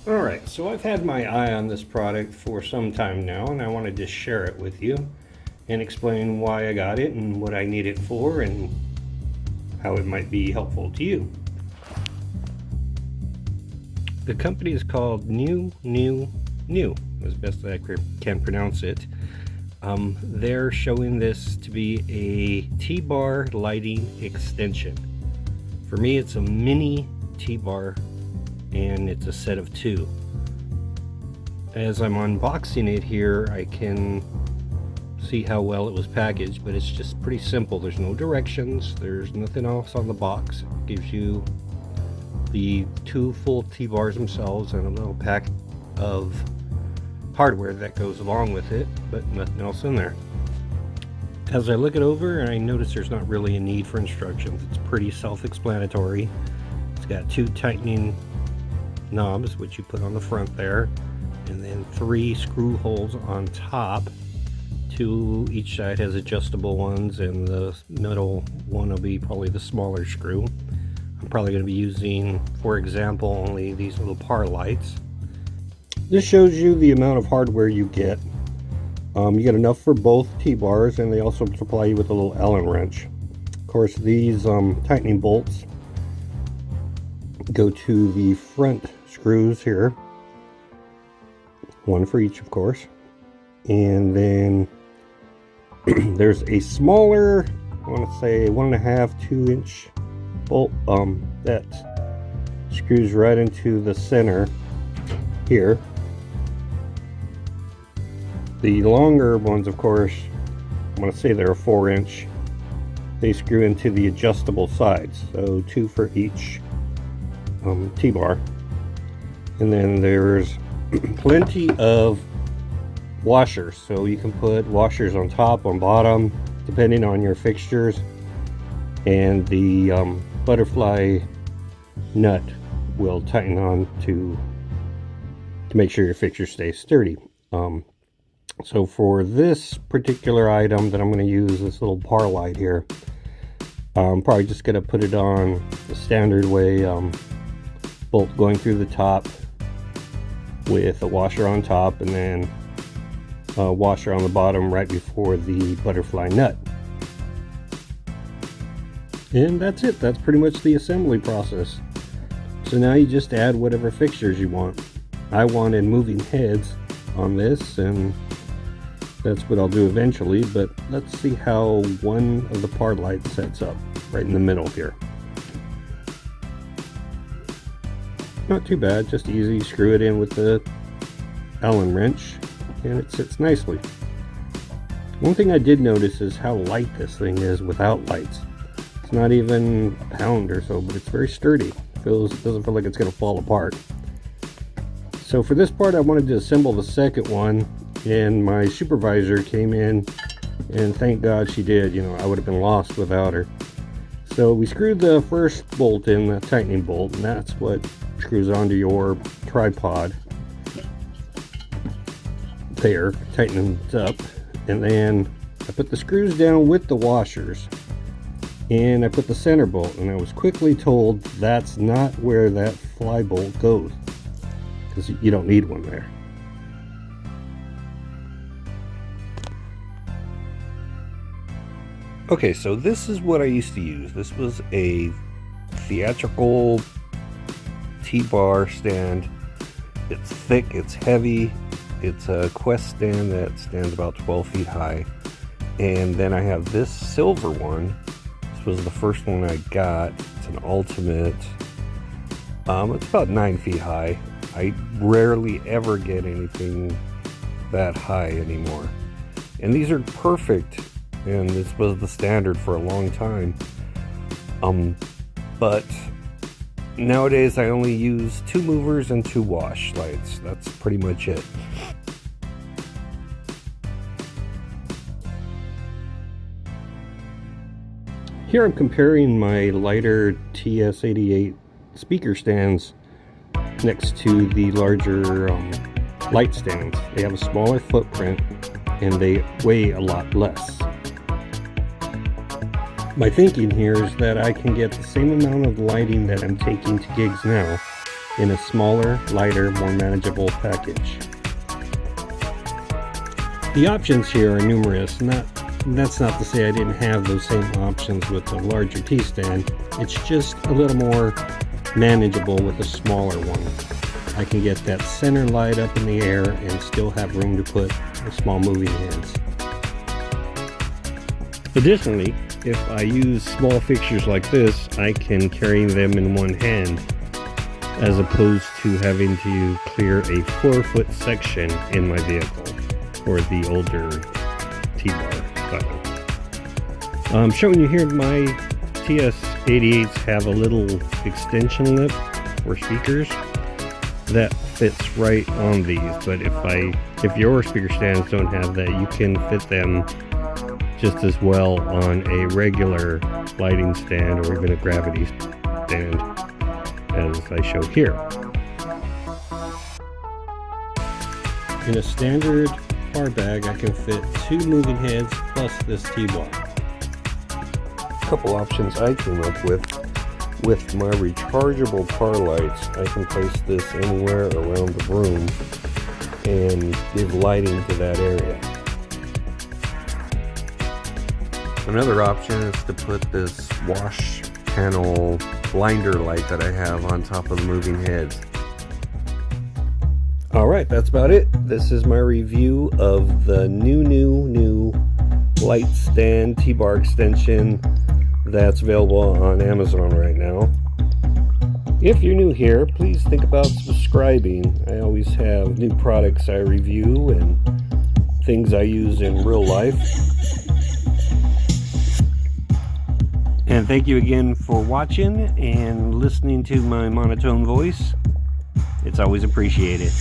Alright, so I've had my eye on this product for some time now, and I wanted to share it with you and explain why I got it and what I need it for and how it might be helpful to you. The company is called NiuNyuNeu, as best I can pronounce it. They're showing this to be a T-bar lighting extension. For me, it's a mini T-bar, and it's a set of 2. As I'm unboxing it here, I can see how well it was packaged, but it's just pretty simple. There's no directions, there's nothing else on the box. It gives you the 2 full T-bars themselves and a little pack of hardware that goes along with it, but nothing else in there. As I look it over, I notice there's not really a need for instructions. It's pretty self-explanatory. It's got 2 tightening knobs, which you put on the front there, and then 3 screw holes on top. 2 each side has adjustable ones, and the middle one will be probably the smaller screw. I'm probably going to be using, for example, only these little par lights. This shows you the amount of hardware you get. You get enough for both T-bars, and they also supply you with a little Allen wrench. Of course, these tightening bolts go to the front screws here, 1 for each, of course, and then there's a smaller, I want to say 1.5 2-inch bolt that screws right into the center here. The longer ones, of course, I want to say they're a 4-inch. They screw into the adjustable sides, so 2 for each T-bar. And then there's plenty of washers, so you can put washers on top, on bottom, depending on your fixtures. And the butterfly nut will tighten on to make sure your fixture stays sturdy. So for this particular item that I'm going to use, this little par light here, I'm probably just going to put it on the standard way, bolt going through the top with a washer on top, and then a washer on the bottom right before the butterfly nut. And that's it. That's pretty much the assembly process. So now you just add whatever fixtures you want. I wanted moving heads on this, and that's what I'll do eventually, but let's see how one of the par lights sets up right in the middle here. Not too bad, just easy. Screw it in with the Allen wrench and it sits nicely. One thing I did notice is how light this thing is without lights. It's not even a pound or so, but it's very sturdy. Doesn't feel like it's going to fall apart. So for this part, I wanted to assemble the second one, and my supervisor came in, and thank God she did. You know, I would have been lost without her. So we screwed the first bolt in, the tightening bolt, and that's what screws onto your tripod there, tightening it up. And then I put the screws down with the washers, and I put the center bolt, and I was quickly told that's not where that fly bolt goes, because you don't need one there. Okay, so this is what I used to use. This was a theatrical T-bar stand. It's thick, it's heavy. It's a Quest stand that stands about 12 feet high. And then I have this silver one. This was the first one I got. It's an ultimate. It's about 9 feet high. I rarely ever get anything that high anymore. And these are perfect. And this was the standard for a long time. But nowadays I only use 2 movers and 2 wash lights. That's pretty much it. Here I'm comparing my lighter TS88 speaker stands next to the larger light stands. They have a smaller footprint and they weigh a lot less. My thinking here is that I can get the same amount of lighting that I'm taking to gigs now in a smaller, lighter, more manageable package. The options here are numerous. That's not to say I didn't have those same options with the larger T-stand. It's just a little more manageable with a smaller one. I can get that center light up in the air and still have room to put the small moving heads. Additionally, if I use small fixtures like this, I can carry them in one hand, as opposed to having to clear a 4-foot section in my vehicle for the older T-bar style. I'm showing you here my TS-88s have a little extension lip for speakers that fits right on these, but if your speaker stands don't have that, you can fit them just as well on a regular lighting stand or even a gravity stand, as I show here. In a standard bar bag, I can fit 2 moving heads plus this T-bar. A couple options I came up with my rechargeable car lights. I can place this anywhere around the room and give lighting to that area. Another option is to put this wash panel blinder light that I have on top of the moving heads. Alright, that's about it. This is my review of the NiuNyuNeu light stand T-bar extension that's available on Amazon right now. If you're new here, please think about subscribing. I always have new products I review and things I use in real life. And thank you again for watching and listening to my monotone voice. It's always appreciated.